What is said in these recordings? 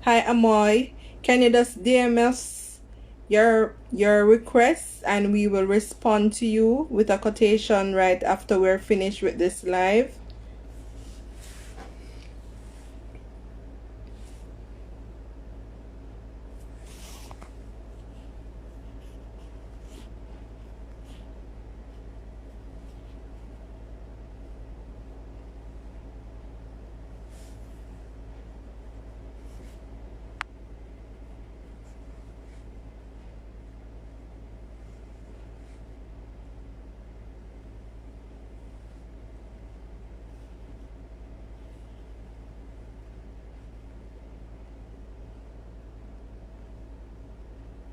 Hi Amoy, can you just DM us your request and we will respond to you with a quotation right after we're finished with this live?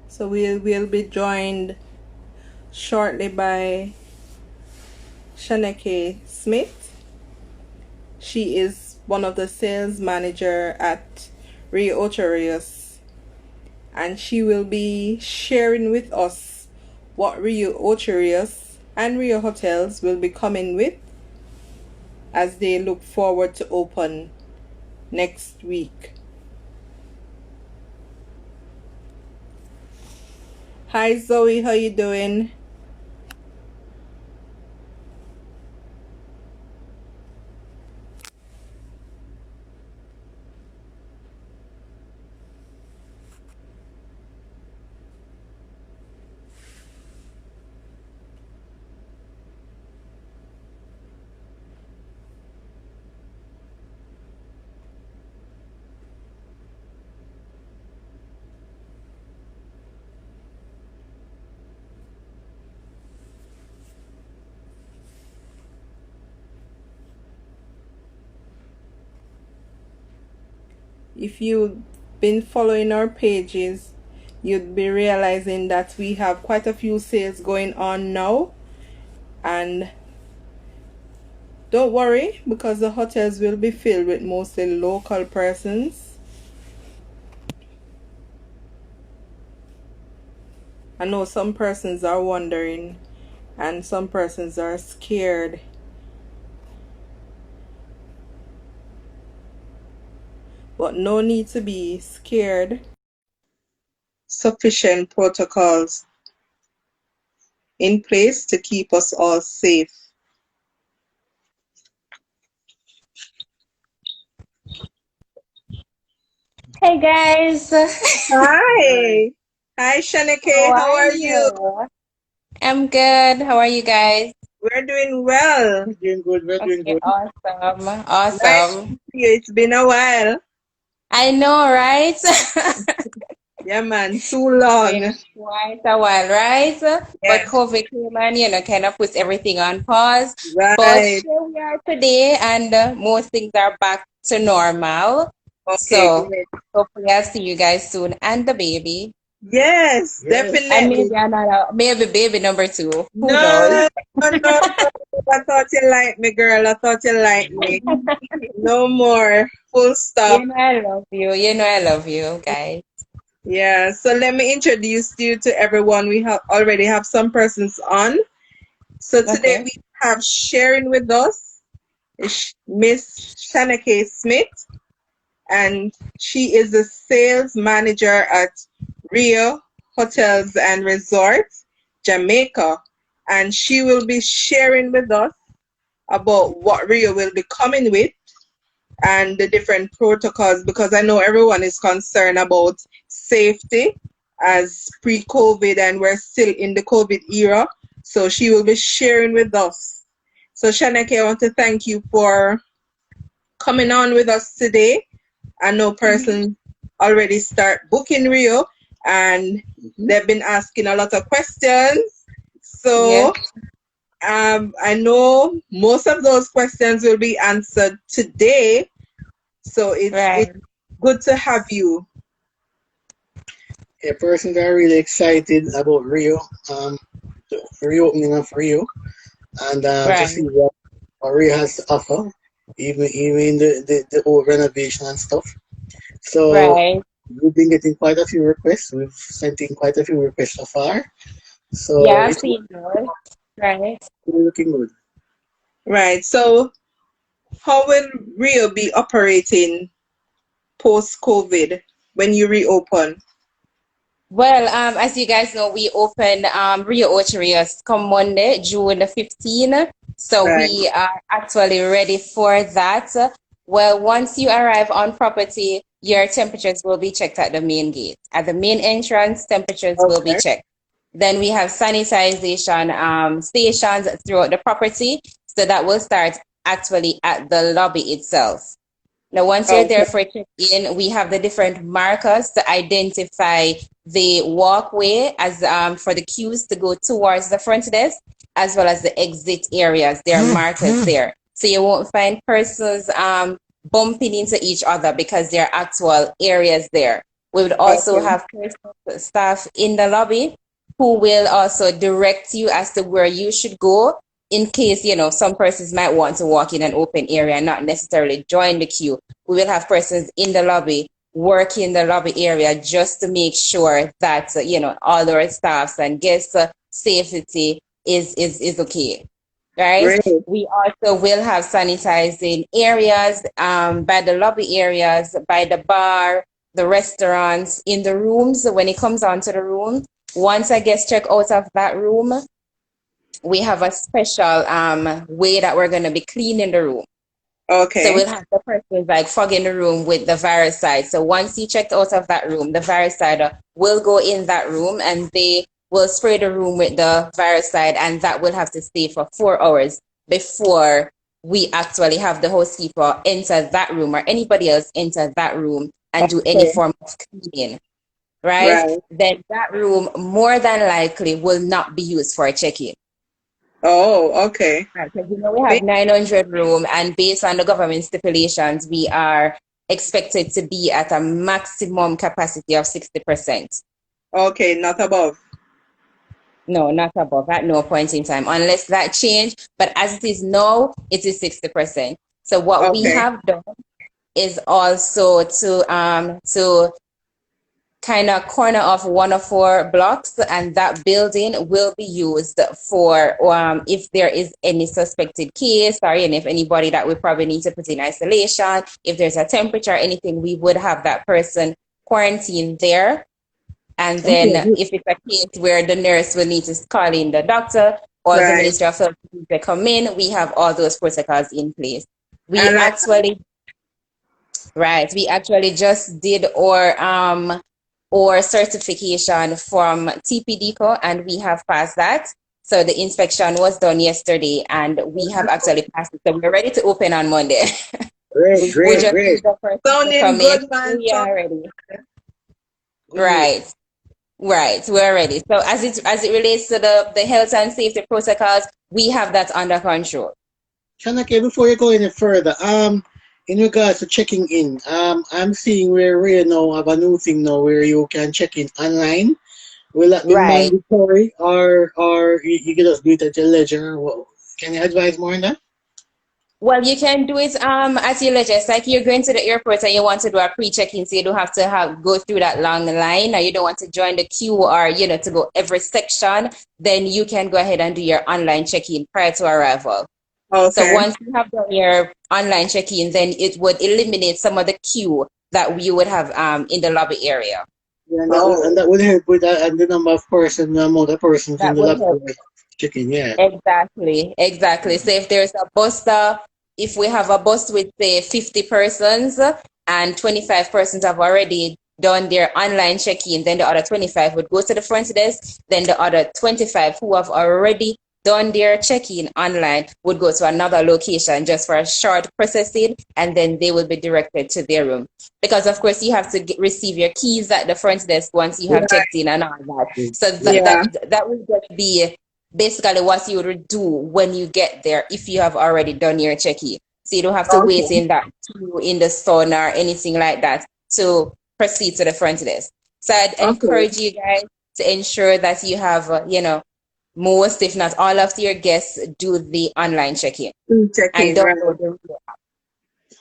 So we'll be joined shortly by Shana-Kay Smith. She is one of the sales manager at Rio Ocherius, and she will be sharing with us what Rio Ocherius and Rio Hotels will be coming with as they look forward to open next week. Hi Zoe, how you doing? If you've been following our pages, you'd be realizing that we have quite a few sales going on now. And don't worry, because the hotels will be filled with mostly local persons. I know some persons are wondering and some persons are scared. But no need to be scared. Sufficient protocols in place to keep us all safe. Hey guys, Hi. Hi, Shana-Kay. How are you? I'm good. How are you guys? We're doing well. Doing good, we're doing Okay, good. awesome, Nice to awesome. see you. It's been a while. I know, right? Yeah, man. Too Been long. quite a while, right? But Yes. COVID came and kind of puts everything on pause. But Right. here we are today, and most things are back to normal. Okay, So great. hopefully I'll see you guys soon, and the baby, Yes, Yes. and definitely. maybe another, maybe baby number two. Who knows? No, no, no, no. I thought you liked me, girl. I thought you liked me. No more. Full stop. You know I love you. You know I love you, guys. Yeah. So let me introduce you to everyone. We have already have some persons on. So today Okay. we have sharing with us is Miss Shana-Kay Smith, and she is the sales manager at Rio Hotels and Resorts, Jamaica. And she will be sharing with us about what Rio will be coming with and the different protocols, because I know everyone is concerned about safety as pre-COVID and we're still in the COVID era. So she will be sharing with us. So Shana-Kay, I want to thank you for coming on with us today. I know persons already start booking Rio and they've been asking a lot of questions. Yeah. So I know most of those questions will be answered today. So it's Right. good to have you. A person that are really excited about Rio, the reopening of Rio, and to Right. see what Rio has to offer, even the old renovation and stuff. So Right. we've been getting quite a few requests. We've sent in quite a few requests so far. So Yeah, I've it's seen those. Right. really looking good. Right. So how will Rio be operating post COVID? when you reopen? Well, as you guys know, we open Rio Ocherios come Monday, June the 15th. So Right. we are actually ready for that. Well, once you arrive on property, your temperatures will be checked at the main gate. At the main entrance, temperatures will be Okay. checked. Then we have sanitization stations throughout the property. So that will start actually at the lobby itself. Now, once you're there Okay. for check-in, we have the different markers to identify the walkway as for the queues to go towards the front desk, as well as the exit areas. There are markers there. So you won't find persons bumping into each other because there are actual areas there. We would also Okay. have staff in the lobby who will also direct you as to where you should go in case, some persons might want to walk in an open area and not necessarily join the queue. We will have persons in the lobby work in the lobby area just to make sure that, all our staffs and guests' safety is okay. Right? Great. We also will have sanitizing areas by the lobby areas, by the bar, the restaurants, in the rooms when it comes onto the room. Once a guest check out of that room, we have a special way that we're going to be cleaning the room. So Okay. we'll have the person like fogging the room with the viricide. So once you checked out of that room, the viricide will go in that room and they will spray the room with the viricide, and that will have to stay for 4 hours before we actually have the housekeeper enter that room or anybody else enter that room and do any Okay. form of cleaning. Right? Right. Then that room more than likely will not be used for a check-in. Oh, okay. Right, because we have 900 room, and based on the government stipulations, we are expected to be at a maximum capacity of 60%. Okay, not above. No, not above at no point in time, unless that change. But as it is now, it is 60%. So what we Okay. have done is also to kind of corner off one of our blocks, and that building will be used for if there is any suspected case or if anybody that we probably need to put in isolation, if there's a temperature or anything, we would have that person quarantined there. And Okay, then good. if it's a case where the nurse will need to call in the doctor or the Right. Minister of Health to come in, we have all those protocols in place. We And like, actually Right. We actually just did our certification from TPDCO, and we have passed that. So the inspection was done yesterday and we have actually passed it. So we're ready to open on Monday. Great, We great, just great. need the person to sounding come in. good, man. We are ready. Good news. Right. Right. We're ready. So as it relates to the health and safety protocols, we have that under control. Shana-Kay, before you go any further, in regards to checking in, I'm seeing where we now have a new thing now where you can check in online. Will that be Right. mandatory, or you can just do it at your leisure? Can you advise more on that? Well, you can do it at your leisure. It's like you're going to the airport and you want to do a pre-check-in, so you don't have to go through that long line, or you don't want to join the queue, or to go every section. Then you can go ahead and do your online check-in prior to arrival. So Okay. once you have done your online check-in, then it would eliminate some of the queue that you would have in the lobby area. Yeah, and Oh, that would help with and the number of persons, the amount of persons in That the would lab help. checking. Yeah. Exactly. So if there's a bus stop, if we have a bus with say 50 persons and 25 persons have already done their online check-in, then the other 25 would go to the front desk. Then the other 25 who have already done their check-in online would go to another location just for a short processing, and then they will be directed to their room. Because of course you have to receive your keys at the front desk once you have right. checked in and all that. So that Yeah. that, that will just be basically what you would do when you get there if you have already done your check-in. So you don't have to wait Okay. in that queue in the sauna or anything like that to proceed to the front desk. So I'd Okay. encourage you guys to ensure that you have, most, if not all of your guests do the online check-in Check and in, right. download the Rio app.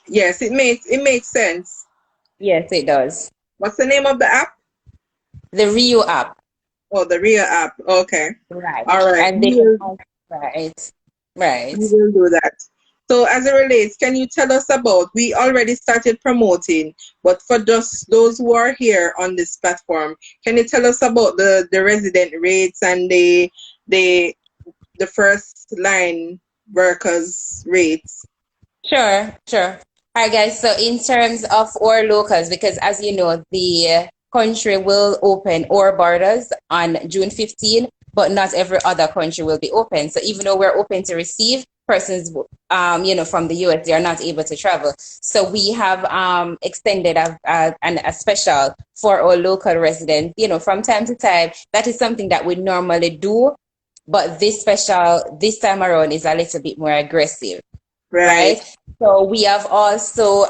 Yes, it makes sense. Yes, it does. What's the name of the app? The Rio app, Oh, the Ria app. Okay. right. All right. And they We can will also, right, we right. will do that. So as it relates, can you tell us about, we already started promoting, but for just those who are here on this platform, can you tell us about the resident rates and the the first line workers rates? Sure, sure. All right, guys. So in terms of our locals, because as you know, the country will open our borders on June 15, but not every other country will be open. So even though we're open to receive persons, from the US, they are not able to travel. So we have extended a special for our local residents. From time to time, that is something that we normally do, but this special this time around is a little bit more aggressive, Right. right? So we have also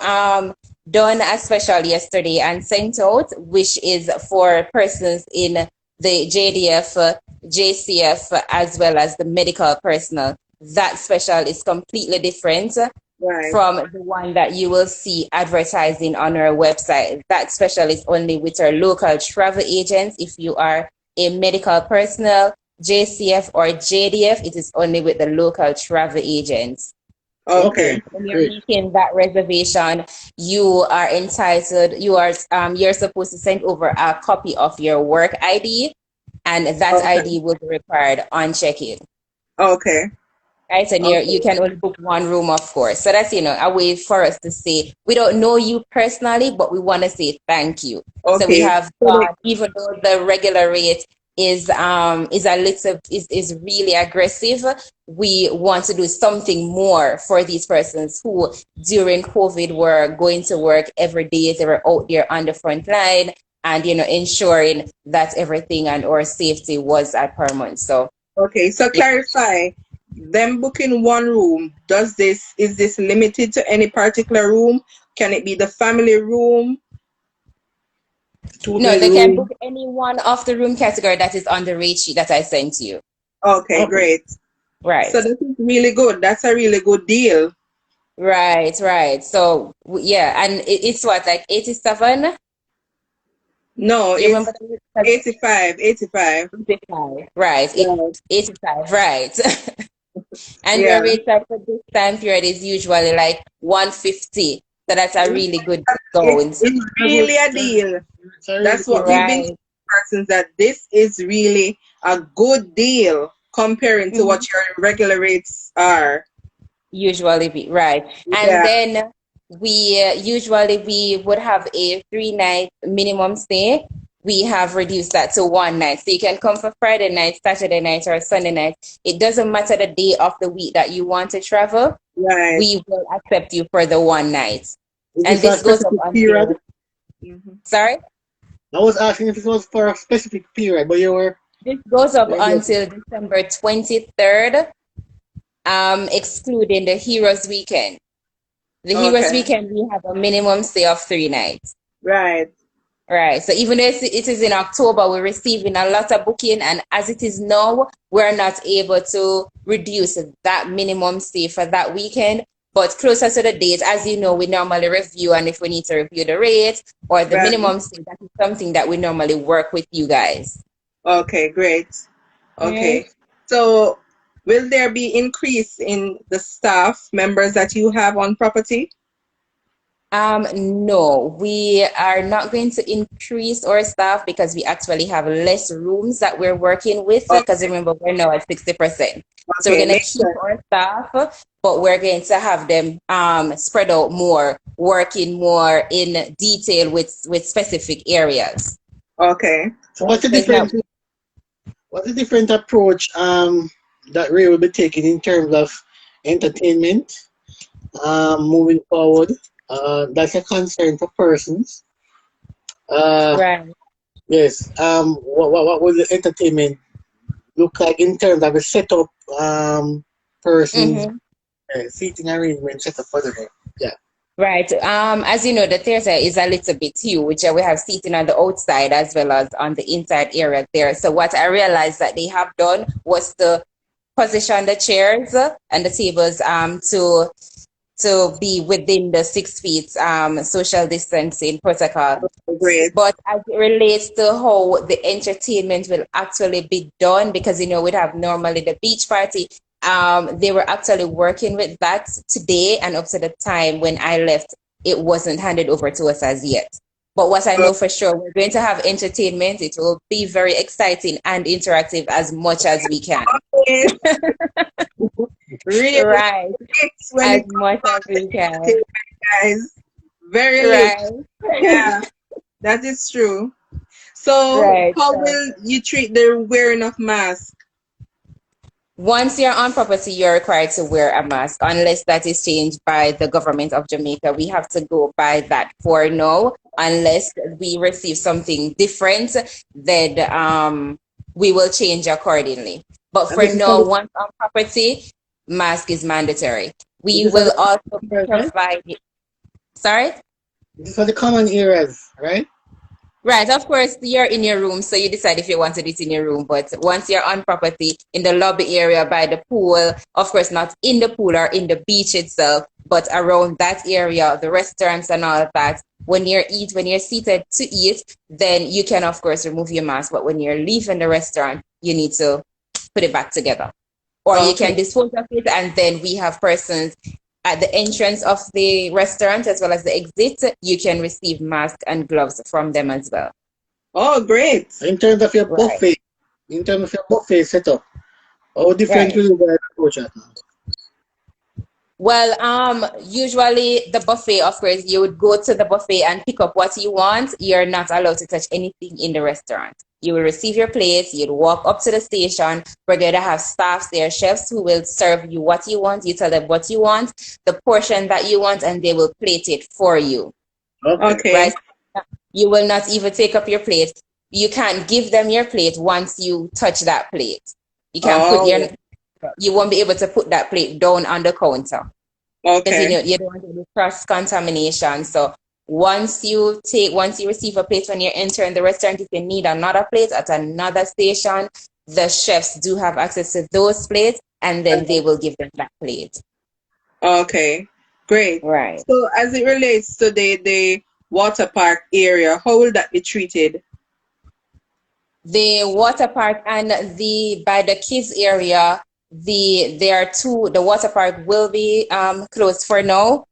done a special yesterday and sent out, which is for persons in the JDF, JCF, as well as the medical personnel. That special is completely different Right. from the one that you will see advertising on our website. That special is only with our local travel agents. If you are a medical personnel, JCF or JDF, it is only with the local travel agents. Okay. Okay, When you're great. making that reservation, you are entitled, you're supposed to send over a copy of your work ID, and that Okay. ID will be required on check-in. Okay. Right, and you Okay. can only book one room, of course. So that's a way for us to say we don't know you personally, but we want to say thank you. So we Okay. have So they, even though the regular rate is really aggressive, we want to do something more for these persons who during COVID were going to work every day. They were out there on the front line and ensuring that everything and our safety was at paramount. So okay. So clarify, them booking one room, is this limited to any particular room? Can it be the family room? Two no, they can book bedroom. any one of the room category that is on the rate sheet that I sent you. Okay, Okay. great. So Right. this is really good. That's a really good deal. Right, right. So yeah, and it's what, like 87? No, You remember it's that? 85, 85. 85. Right. Right. 85, right. And Yeah. your rate up for this time period is usually like 150. So that's a really good It's discount. it's really a deal. It's a really That's what good we've deal. been Right. telling persons, that this is really a good deal comparing to what Mhm. your regular rates are. Usually be right. And Yeah. then we would have a 3 night minimum stay. We have reduced that to one night. So you can come for Friday night, Saturday night, or Sunday night. It doesn't matter the day of the week that you want to travel. Right. We will accept you for the one night. Is And this a this goes up specific period? until, Mhm. sorry? I was asking if it was for a specific period, but you were. This goes up Yeah. until December 23rd, excluding the Heroes Weekend. The Heroes Okay. Weekend, we have a minimum stay of 3 nights. Right. Right. So even though it is in October, we're receiving a lot of booking, and as it is now, we're not able to reduce that minimum stay for that weekend. But closer to the date, as you know, we normally review, and if we need to review the rate or the Right. minimum stay, that is something that we normally work with you guys. Okay, great. Right. Okay. So will there be increase in the staff members that you have on property? No, we are not going to increase our staff because we actually have less rooms that we're working with. Because Okay. remember, we're now at 60%. So we're Okay, going to makes keep sense. our staff, but we're going to have them spread out more, working more in detail with specific areas. Okay. So what's the So it's not, different approach that Ray will be taking in terms of entertainment moving forward? That's a concern for persons. Uh, right. yes. What will the entertainment look like in terms of a setup, persons, Mm-hmm. seating arrangement setup for them? Yeah. Right. As you know, the theater is a little bit huge. We have seating on the outside as well as on the inside area there. So what I realized that they have done was to position the chairs and the tables to be within the 6 feet social distancing protocol. Great. But as it relates to how the entertainment will actually be done, because we'd have normally the beach party They were actually working with that today, and up to the time when I left, it wasn't handed over to us as yet. But what I know for sure, we're going to have entertainment. It will be very exciting and interactive as much as we can. Yes. Really Right. it's when As it much as comes to we can. entertainment, guys. Very late. Right. Yeah, that is true. So, Right. how So will you treat the wearing of masks? once you're on property, you're required to wear a mask unless that is changed by the government of Jamaica. We have to go by that for now. Unless we receive something different, then we will change accordingly. But And for this is for now, the, once on property, mask is mandatory. this We is for will the also areas, right? provide. Sorry? This is for the common areas, right? Right, of course, you're in your room, so you decide if you want to do it in your room. But once you're on property, in the lobby area by the pool, of course, not in the pool or in the beach itself, but around that area, the restaurants and all of that. When you're seated to eat, then you can, of course, remove your mask. But when you're leaving the restaurant, you need to put it back together. Or you Okay. can dispose of it, and then we have persons at the entrance of the restaurant as well as the exit. You can receive masks and gloves from them as well. Oh, great. In terms of your Right, buffet, setup, how different right. will you guys approach that now? Well, usually the buffet, of course, you would go to the buffet and pick up what you want. You're not allowed to touch anything in the restaurant. You will receive your plates, you'd walk up to the station. We're going to have staffs there, chefs who will serve you what you want. You tell them what you want, the portion that you want, and they will plate it for you. Okay. Okay. Right? You will not even take up your plate. You can't give them your plate once you touch that plate. You can't put Oh, you won't be able to put that plate down on the counter because okay. you don't want any cross contamination. So once you receive a plate when you're entering the restaurant, if you need another plate at another station, the chefs do have access to those plates, and then they will give them that plate. Okay. Great. Right. So, as it relates to the water park area, how will that be treated? The water park and the by the kids area, the water park will be closed for now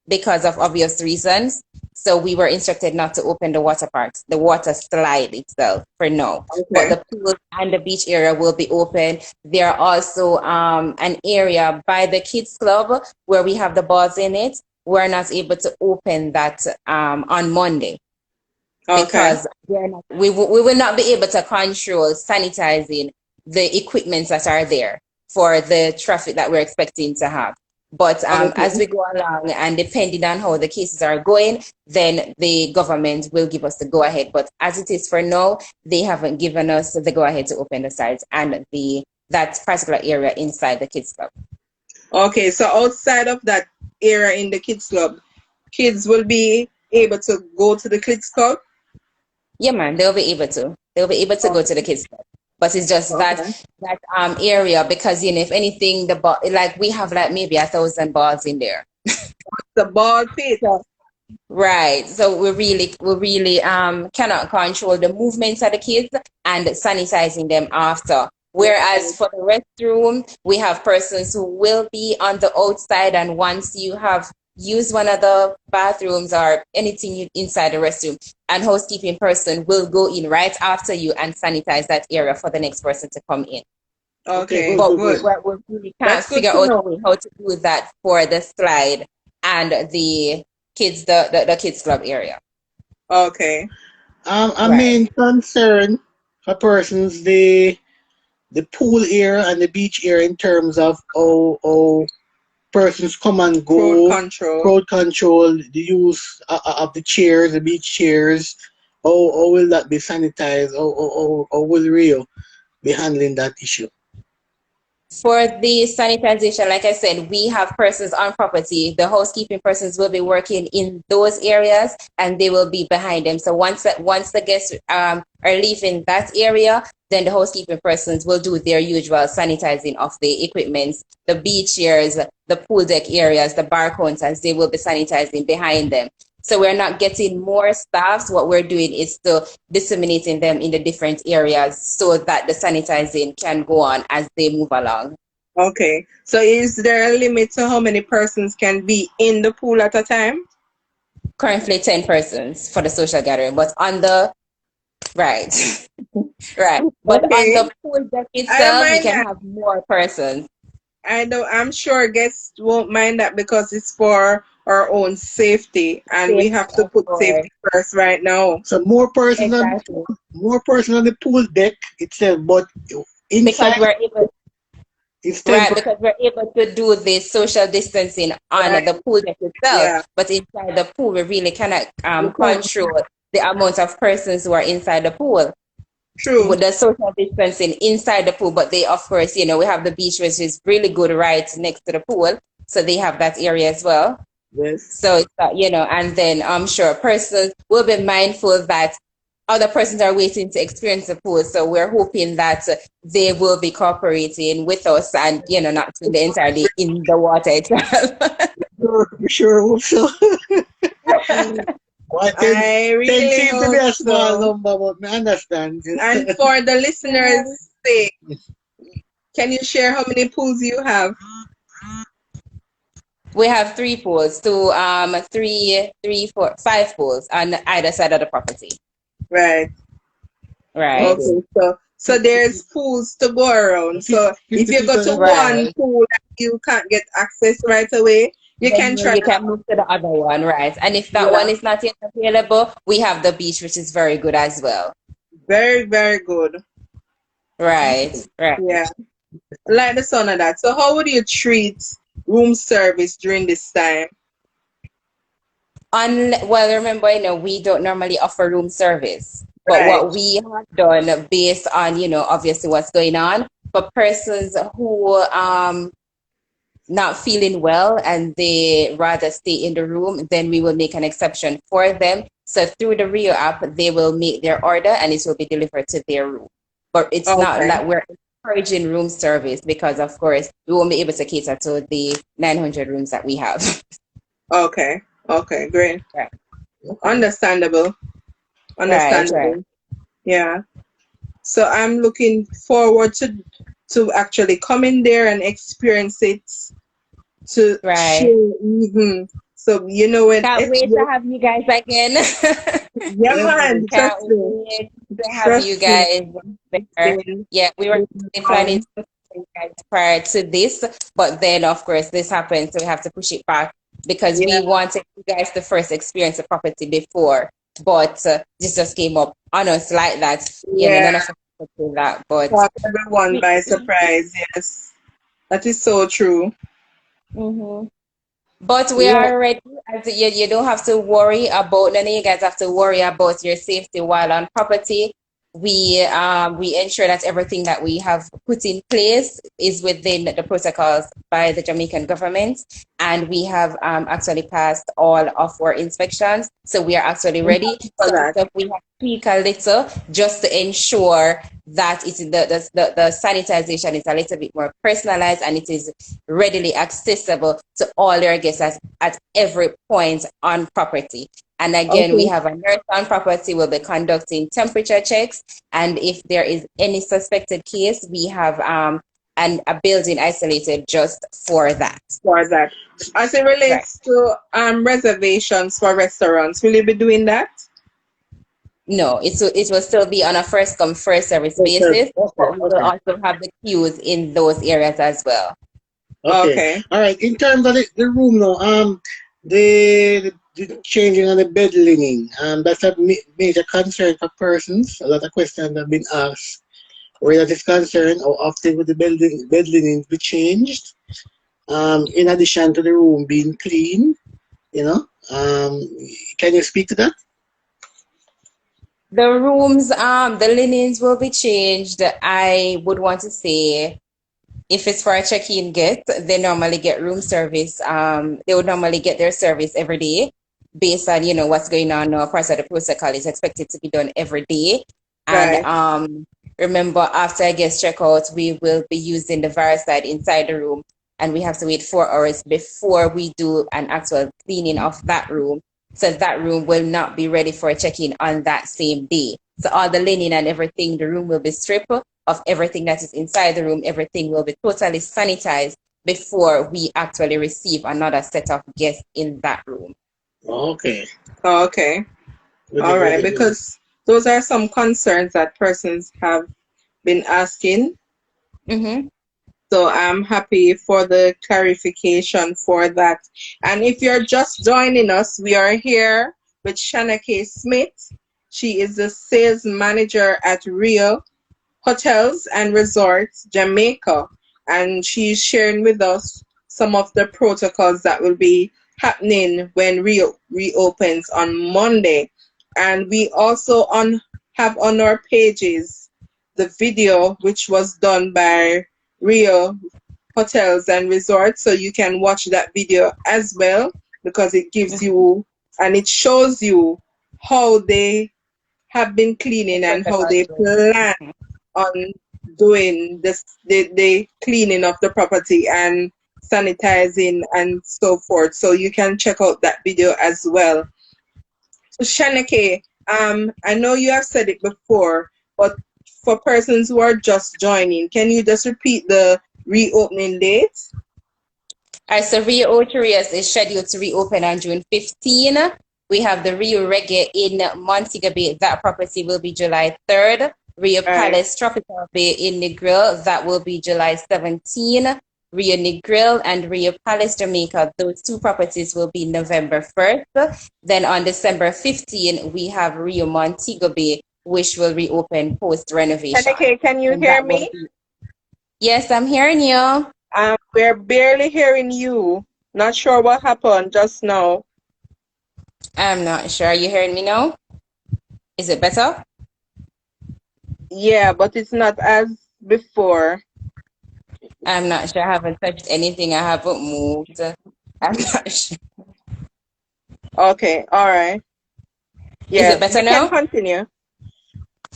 because of obvious reasons. So we were instructed not to open the water parks, the water slide itself for now. But Okay. the pool and the beach area will be open. There are also an area by the kids club where we have the balls in it. We're not able to open that on Monday Okay. because we will not be able to control sanitizing the equipments that are there for the traffic that we're expecting to have. But as Okay. we go along and depending on how the cases are going, then the government will give us the go ahead. But as it is for now, they haven't given us the go ahead to open the sites and that particular area inside the kids club. Okay. So, outside of that area in the kids club, kids will be able to go to the kids club. Yeah, man, they'll be able to. They'll be able to go to the kids club. But it's just Okay. that area because if anything, the ball like we have like maybe 1,000 balls in there. The ball pit. So right. So we really cannot control the movements of the kids and sanitizing them after. Whereas for the restroom, we have persons who will be on the outside, and once you have used one of the bathrooms or anything inside the restroom, and housekeeping person will go in right after you and sanitize that area for the next person to come in. Okay, Okay. good, But good, we, good. Good. we really can't That's good figure to out a know. way how to do that for the slide and the kids, the kids club area. Okay. A Right. main concern for persons the pool area and the beach area in terms of how persons come and Crowd go, control. crowd control, the use of the chairs, the beach chairs. How will that be sanitized? How will Rio be handling that issue? For the sanitization, like I said, we have persons on property. The housekeeping persons will be working in those areas and they will be behind them. So once the guests are leaving that area, then the housekeeping persons will do their usual sanitizing of the equipments, the beach chairs, the pool deck areas, the bar counters, they will be sanitizing behind them. So we're not getting more staffs. What we're doing is to disseminating them in the different areas so that the sanitizing can go on as they move along. Okay. So is there a limit to how many persons can be in the pool at a time? Currently 10 persons for the social gathering, but on the right, right. But on Okay. the pool deck I don't itself, you mind can that. have more persons. I know I'm sure guests won't mind that because it's for our own safety and we Safety, have to of put course. safety first right now. So Exactly. more person on the pool deck itself, but Because inside we're able it's Right, temporary. because we're able to do the social distancing on Right. the pool deck itself, Yeah. but inside the pool, we really cannot You can't. control the amount of persons who are inside the pool True. with the social distancing inside the pool. But they, of course, we have the beach, which is really good right next to the pool, so they have that area as well. Yes. So it's and then I'm sure persons will be mindful that other persons are waiting to experience the pool. So we're hoping that they will be cooperating with us and not spend the entire day in the water itself. Sure hope so. Well, I 10 really seems to be hope a small so. number, but I understand. And for the listeners' sake, can you share how many pools you have? We have three pools, three, four, five pools on either side of the property. Right. Right. Okay. Okay. So there's pools to go around. So if 50 you go people to at a time. one Right. pool and you can't get access right away, you can Then try. you can move to the other one, right? And if that Yeah. one is not yet available, we have the beach, which is very good as well. Very, very good. Right, right. Yeah. I like the sound of that. So how would you treat room service during this time? Well, remember, we don't normally offer room service, but Right. what we have done based on, obviously what's going on for persons who not feeling well and they rather stay in the room, then we will make an exception for them. So through the Rio app, they will make their order and it will be delivered to their room. But it's not Okay. like we're encouraging room service because, of course, we won't be able to cater to the 900 rooms that we have. Okay. Okay. Great. Right, Understandable. right, right. Understandable. Yeah. So I'm looking forward to actually come in there and experience it to Right. share even. So you know it. Can't wait to have you guys again. Yeah, man. Definitely. Can't Trust me. wait to have you Trust me. guys It's there. been Yeah, we were planning long. to have you guys prior to this, but then of course this happened, so we have to push it back because Yeah. we wanted you guys to first experience the property before, but this just came up on us like that. Yeah. None of us expected that, but Caught everyone we, by surprise. Yes. That is so true. Mhm. But we Yeah. are ready. As you don't have to worry about none of you guys have to worry about your safety while on property. We ensure that everything that we have put in place is within the protocols by the Jamaican government, and we have actually passed all of our inspections. So we are actually I'm ready. happy for Some that. stuff we have to tweak a little just to ensure that the sanitization is a little bit more personalized and it is readily accessible to all your guests at every point on property. And again, we Okay. have a nurse on property. We'll be conducting temperature checks. And if there is any suspected case, we have a building isolated just for that. For that. As it Right. relates to reservations for restaurants, will you be doing that? No, it will still be on a first come, first service Okay. basis, Okay. but we will Okay. also have the queues in those areas as well. Okay. Okay. All right. In terms of the room now, the changing of the bed linen, that's a major concern for persons. A lot of questions have been asked where that is concerned. How often would the bed linens be changed? In addition to the room being clean, you know. Can you speak to that? The rooms, the linens will be changed. I would want to say if it's for a check-in guest, they normally get room service. They would normally get their service every day based on, what's going on now. Part of the protocol is expected to be done every day. And Right. remember, after a guest checkout, we will be using the Varicide inside the room. And we have to wait 4 hours before we do an actual cleaning of that room. So that room will not be ready for check-in on that same day. So all the linen and everything, the room will be stripped of everything that is inside the room. Everything will be totally sanitized before we actually receive another set of guests in that room. Okay. Okay. All right. Very good. Because those are some concerns that persons have been asking. Mm-hmm. So I'm happy for the clarification for that. And if you're just joining us, we are here with Shana-Kay Smith. She is the sales manager at Rio Hotels and Resorts, Jamaica. And she's sharing with us some of the protocols that will be happening when Rio reopens on Monday. And we also have on our pages the video which was done by Rio Hotels and Resorts, so you can watch that video as well, because it gives you and it shows you how they have been cleaning and how they plan on doing the cleaning of the property and sanitizing and so forth. So you can check out that video as well. So Shana-Kay, I know you have said it before, but for persons who are just joining, can you just repeat the reopening date? All right, so Rio Oterias is scheduled to reopen on June 15. We have the Rio Reggae in Montego Bay. That property will be July 3rd. Rio Palace Tropical Bay in Negril. That will be July 17. Rio Negril and Rio Palace Jamaica. Those two properties will be November 1st. Then on December 15, we have Rio Montego Bay, which will reopen post-renovation. Shana-Kay, can you hear me? Yes, I'm hearing you. We're barely hearing you. Not sure what happened just now. I'm not sure. Are you hearing me now? Is it better? Yeah, but it's not as before. I'm not sure. I haven't touched anything. I haven't moved. I'm not sure. Okay, all right. Yeah, Is it better you now? can continue.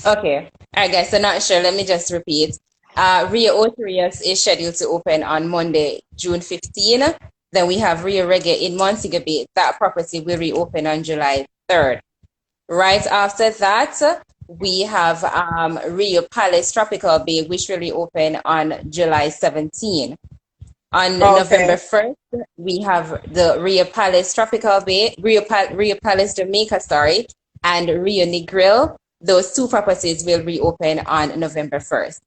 Okay. All right, guys. So not sure. Let me just repeat. Rio Oterias is scheduled to open on Monday, June 15. Then we have Rio Reggae in Montego Bay. That property will reopen on July 3rd. Right after that, we have Rio Palace Tropical Bay, which will reopen on July 17. On November 1st, we have the Rio Palace Tropical Bay, Rio Palace Jamaica, and Rio Negril. Those two properties will reopen on November 1st.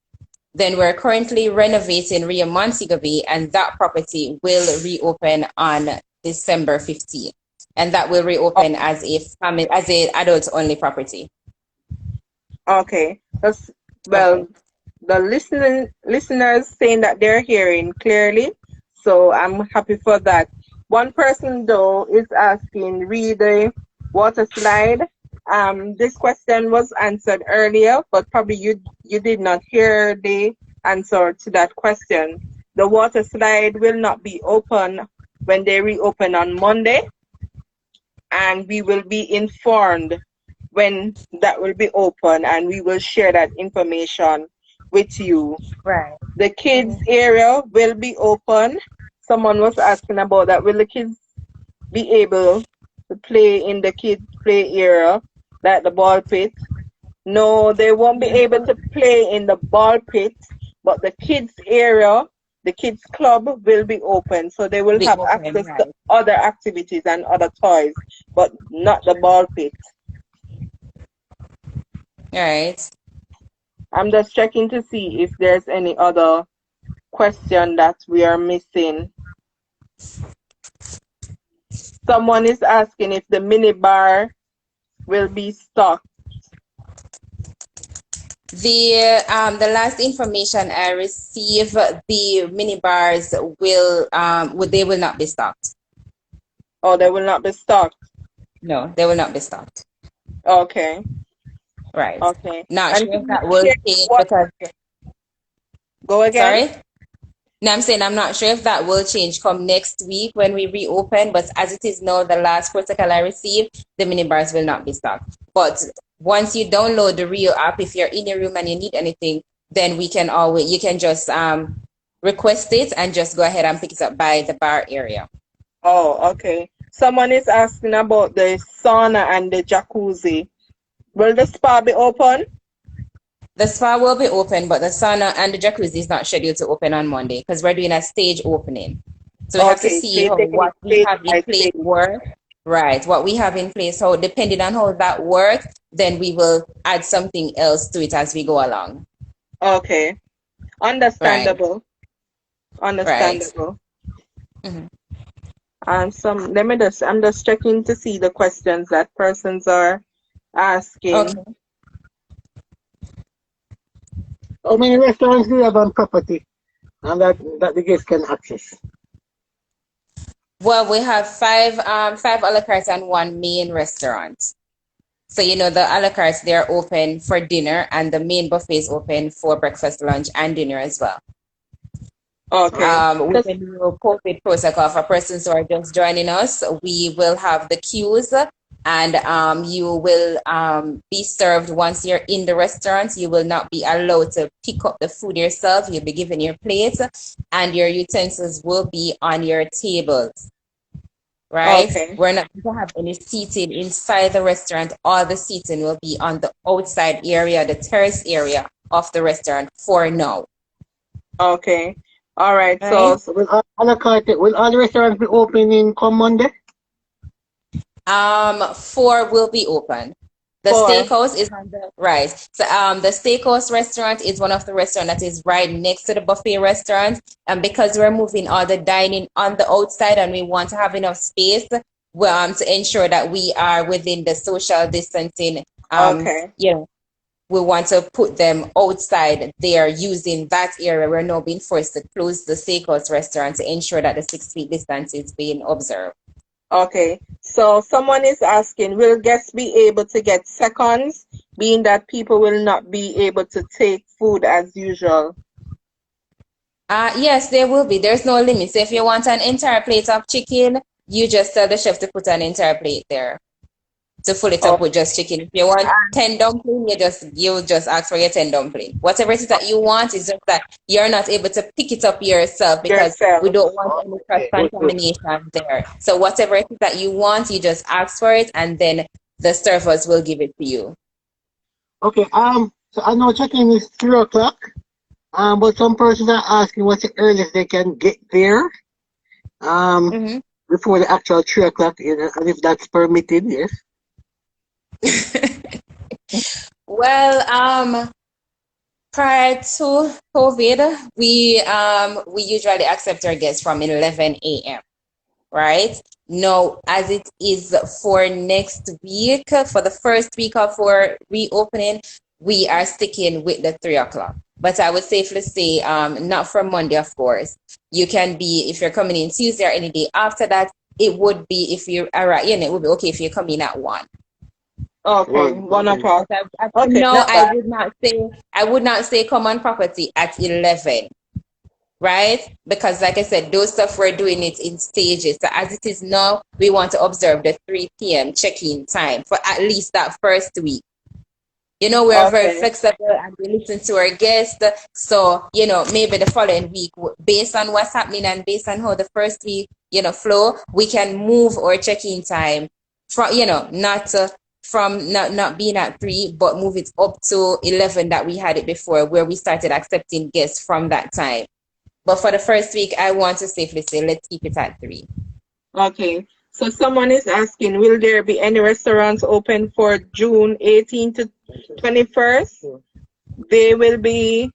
Then we're currently renovating Rio Montego Bay, and that property will reopen on December 15th. And that will reopen as a family, as a adult only property. Okay. The listeners saying that they're hearing clearly, so I'm happy for that. One person though is asking, read the water slide. This question was answered earlier, but probably you did not hear the answer to that question. The water slide will not be open when they reopen on Monday, and we will be informed when that will be open, and we will share that information with you. Right. The kids area will be open. Someone was asking about that. Will the kids be able to play in the kids play area, like the ball pit? No, they won't be able to play in the ball pit, but the kids area, the kids club will be open, so they will have access to other activities and other toys, but not the ball pit. All right. I'm just checking to see if there's any other question that we are missing. Someone is asking if the mini bar will be stocked. The last information I received, the mini bars will not be stocked. Oh, they will not be stocked. No, they will not be stocked. Okay. Right. Okay. Not And sure if that will change because. Go again. Sorry. No, I'm saying I'm not sure if that will change come next week when we reopen, but as it is now, the last protocol I received, the mini bars will not be stocked. But once you download the Rio app, if you're in your room and you need anything, then you can just request it and just go ahead and pick it up by the bar area. Oh, okay. Someone is asking about the sauna and the jacuzzi. Will the spa be open? The spa will be open, but the sauna and the jacuzzi is not scheduled to open on Monday because we're doing a stage opening. So we have to Okay, so see you're how taking it what we stage have in by place stage. work. Right, what we have in place. So depending on how that works, then we will add something else to it as we go along. Okay, Right, understandable. right. Understandable. Mhm. I'm just checking to see the questions that persons are asking. Okay. How many restaurants do you have on property and that the guests can access? Well, we have five a la carte and one main restaurant. So the a la cartes, they're open for dinner, and the main buffet is open for breakfast, lunch, and dinner as well. Okay. With Just the new COVID protocol for persons who are just joining us, we will have the queues, and you will be served once you're in the restaurant. You will not be allowed to pick up the food yourself. You'll be given your plate, and your utensils will be on your tables. Right? okay. We're not going to have any seating inside the restaurant. All the seating will be on the outside area, the terrace area of the restaurant for now. Okay. All right. Right? So So will all the restaurants be opening come Monday? Four will be open. The four. steakhouse is on the right. So the steakhouse restaurant is one of the restaurant that is right next to the buffet restaurant. And because we're moving all the dining on the outside and we want to have enough space, to ensure that we are within the social distancing, Okay. we want to put them outside there using that area. We're now being forced to close the steakhouse restaurant to ensure that the 6 feet distance is being observed. Okay. So someone is asking, will guests be able to get seconds, being that people will not be able to take food as usual? Yes, there will be. There's no limit. So if you want an entire plate of chicken, you just tell the chef to put an entire plate there to fill it Oh, up with just chicken. If you want 10 dumpling, you just ask for your 10 dumpling. Whatever it is that you want, is just that you're not able to pick it up yourself because we yourself. don't want any cross Okay, good. contamination there. So whatever it is that you want, you just ask for it, and then the servers will give it to you. Okay, so I know check-in is 3 o'clock. But some persons are asking what's the earliest they can get there. Um, Mhm. before the actual 3 o'clock, and if that's permitted, yes. Well, prior to COVID, we usually accept our guests from 11 a.m. Right? Now, as it is for next week, for the first week of our reopening, we are sticking with the 3 o'clock. But I would safely say, not from Monday, of course. You can be, if you're coming in Tuesday or any day after that, it would be if you are right, it would be okay if you come in at 1. Okay, One. one Okay. o'clock. Okay, No, not bad. I would not say come on property at 11. Right? Because like I said, those stuff we're doing it in stages. So as it is now, we want to observe the 3 p.m. check-in time for at least that first week. We are very Okay, flexible and we listen to our guests. So, maybe the following week, based on what's happening and based on how the first week, flow, we can move our check-in time from, not from not being at 3, but move it up to 11 that we had it before, where we started accepting guests from that time. But for the first week, I want to safely say let's keep it at 3. okay. So someone is asking, will there be any restaurants open for June 18th to 21st? They will be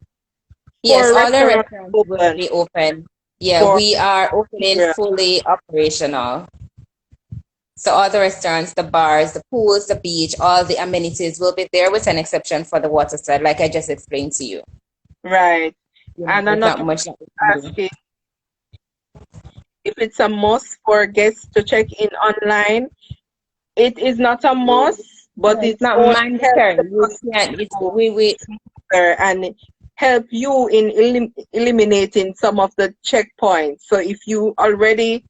Yes, four all the restaurants restaurants will open be open. Yeah, for we are opening period. fully operational. So all the restaurants, the bars, the pools, the beach, all the amenities will be there with an exception for the water slide, like I just explained to you. Right. And There's not another much that we can do. asking if it's a must for guests to check in online. It is not a must, but No, it's it's not only help mandatory. the You process can't. It's go we. smoother and help you in eliminating some of the checkpoints. So if you already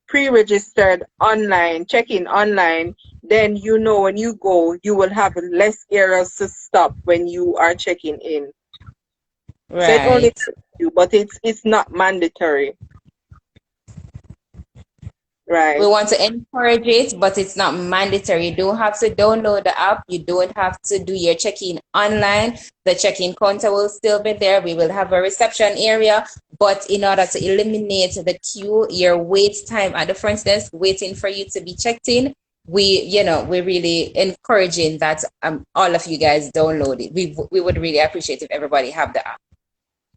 pre-registered online, check in online, then when you go, you will have less errors to stop when you are checking in. So it only Right. helps you, but it's not mandatory. Right. We want to encourage it, but it's not mandatory. You don't have to download the app. You don't have to do your check-in online. The check-in counter will still be there. We will have a reception area. But in order to eliminate the queue, your wait time at the front desk, waiting for you to be checked in, we're really encouraging that all of you guys download it. We would really appreciate if everybody have the app.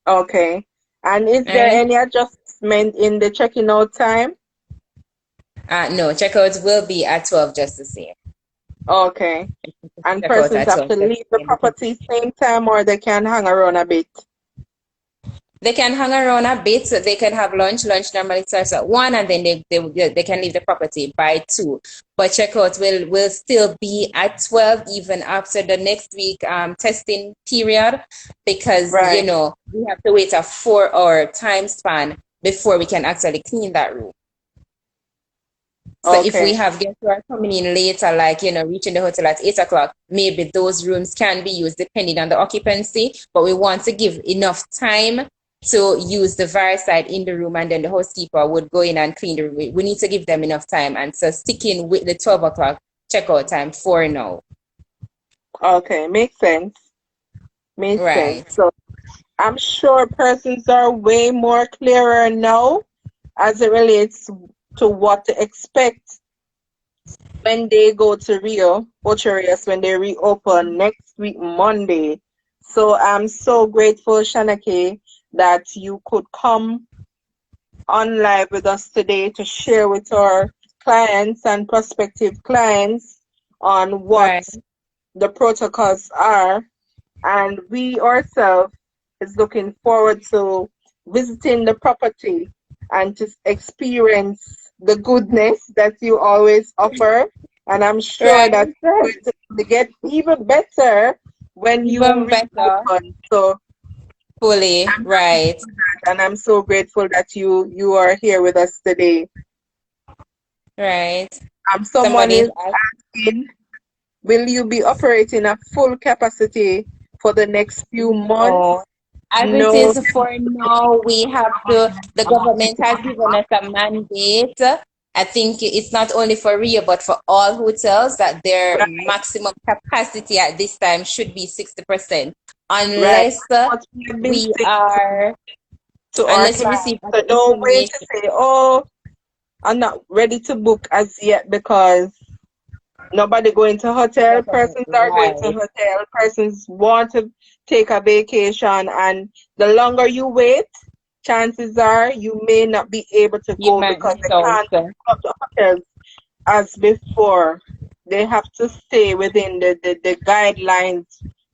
Okay. And is All there right. any adjustment in the checking out time? No, checkouts will be at 12 just the same. Okay. And Checkout persons at have 12 to just leave the the same. property same time or they can hang around a bit. They can hang around a bit. So they can have lunch. Lunch normally starts at 1, and then they can leave the property by 2. But checkout will still be at 12 even after the next week testing period, because Right. we have to wait a 4-hour time span before we can actually clean that room. So if we Okay. have guests who are coming in later, like, reaching the hotel at 8 o'clock, maybe those rooms can be used depending on the occupancy, but we want to give enough time to use the side in the room, and then the housekeeper would go in and clean the room. We need to give them enough time. And so sticking with the 12 o'clock checkout time for now. Okay. Makes sense. Makes sense. Right. So I'm sure persons are way more clearer now as it relates to what to expect when they go to Rio Ocherias when they reopen next week Monday. So I'm so grateful, Shana-Kay, that you could come on live with us today to share with our clients and prospective clients on what Right. the protocols are. And we ourselves is looking forward to visiting the property and to experience the goodness that you always offer. And I'm sure Right. that it's going to get even better when you Even better. reopen. So Fully. I'm happy Right. for that, and I'm so grateful that you are here with us today. Right. Someone Somebody is is asking, will you be operating at full capacity for the next few months? no. As it No. is for now, the government has given us a mandate. I think it's not only for Rio, but for all hotels, that their Right, maximum capacity at this time should be 60%. right. Unless What we have been we saying are, to our unless we clients. receive So other don't wait to information. say, oh, I'm not ready to book as yet because nobody going to hotel. Persons are going to Right. hotel. Persons want to take a vacation, and the longer you wait, chances are you may not be able to You go might because miss they out. can't book up the hotels as before. They have to stay within the guidelines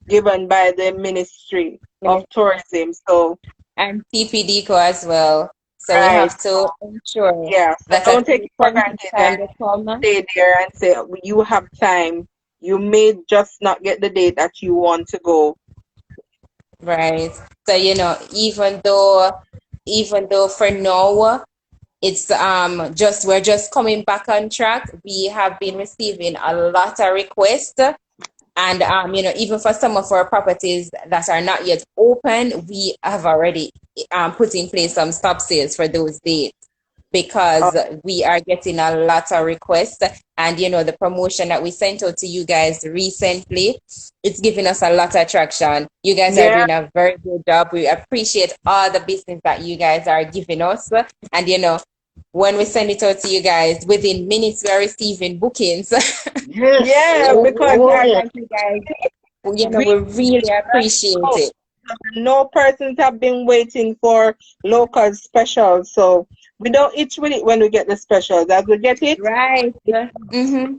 given by the Ministry of Tourism. So, And TPDCO as well. So we right, have to ensure yeah. So that at don't take any it for point in granted time and they come. stay there and say you have time. You may just not get the date that you want to go. Right. So, even though for now it's just we're just coming back on track, we have been receiving a lot of requests. And even for some of our properties that are not yet open, we have already put in place some stop sales for those dates, Oh, because we are getting a lot of requests. And the promotion that we sent out to you guys recently, it's giving us a lot of traction. You guys are yeah, doing a very good job. We appreciate all the business that you guys are giving us. And when we send it out to you guys, within minutes we are receiving bookings. Yes. yeah. Oh, Because oh as yeah. Thank you guys. we We really appreciate know, it. no persons have been waiting for local specials, so we don't itch with it when we get the specials. As we get it, Right. Mm-hmm.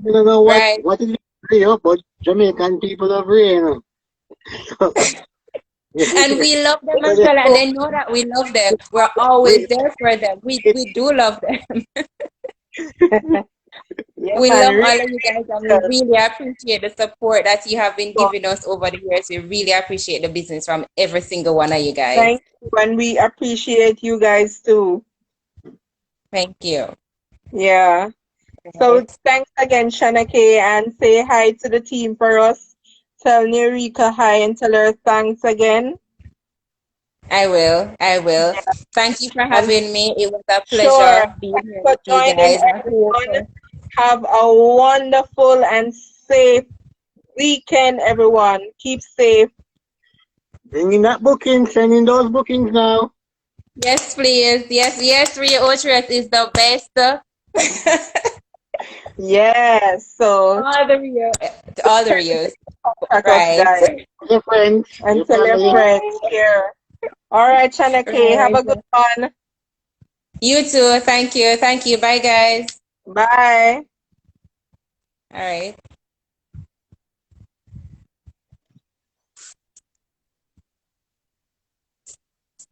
You don't know what Right. what is Rio, but Jamaican people of Rio, And we love them So as they well, and know they know that we love them. We're always we there for them. We do love them. yeah, We man, love really. all of you guys, and we really appreciate the support that you have been giving us over the years. We really appreciate the business from every single one of you guys. Thank you, and we appreciate you guys too. Thank you. Yeah. So Right. thanks again, Shana-Kay, and say hi to the team for us. Tell Nerika hi and tell her thanks again. I will. I will. Yeah. Thank you for And having me. It was a sure. pleasure being Thanks here for with you joining, guys. I hope. everyone. Have a wonderful and safe weekend, everyone. Keep safe. Bring in that booking, send in those bookings now. Yes, please. Yes, yes, Rio Otress is the best. Yes. So All the Rio, all the Rios. contact us, Right. guys, Tell your friends, and your tell your family. friends here. All right, Shana-Kay. Have Right. a good one. You too. Thank you. Thank you. Bye, guys. Bye. All right.